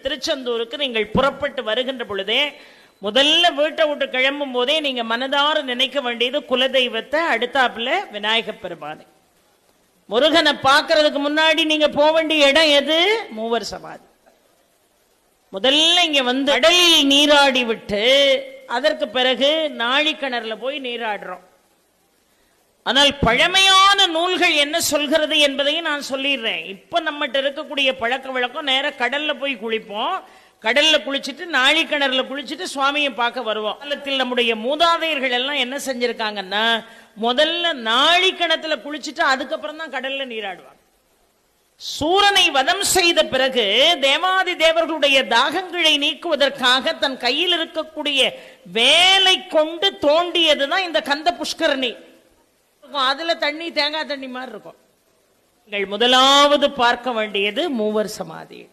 திருச்செந்தூருக்கு நீங்கள் புறப்பட்டு வருகின்ற பொழுதே முதல்ல வீட்டை விட்டு கிளம்பும் போதே நீங்க மனதார நினைக்க வேண்டியது குலதெய்வத்தை, அடுத்தாப்புல விநாயகப் பெருமானை. முருகனை பார்க்கறதுக்கு முன்னாடி நீங்க போக வேண்டிய இடம் எது? மூவர் சமாதி. முதல்ல இங்க வந்து கடலில் நீராடி விட்டு அதற்கு பிறகு நாழிக்கிணறுல போய் நீராடுறோம். ஆனால் பழமையான நூல்கள் என்ன சொல்கிறது என்பதையும் நான் சொல்லிடுறேன். இப்ப நம்மகிட்ட இருக்கக்கூடிய பழக்க வழக்கம் நேர கடல்ல போய் குளிப்போம். கடல்ல குளிச்சுட்டு நாழிக்கிணறுல குளிச்சுட்டு சுவாமியை பார்க்க வருவோம். காலத்தில் நம்முடைய மூதாதையர்கள் எல்லாம் என்ன செஞ்சிருக்காங்கன்னா, முதல்ல நாழிக்கிணத்துல குளிச்சுட்டு அதுக்கப்புறம் தான் கடல்ல நீராடுவாங்க. சூரனை வதம் செய்த பிறகு தேவாதி தேவர்களுடைய தாகங்களை நீக்குவதற்காக தன் கையில் இருக்கக்கூடிய வேலை கொண்டு தோண்டியதுதான் இந்த கந்த புஷ்கரணி. அதுல தண்ணி தேங்காய் தண்ணி மாதிரி இருக்கும். நீங்கள் முதலாவது பார்க்க வேண்டியது மூவர் சமாதி.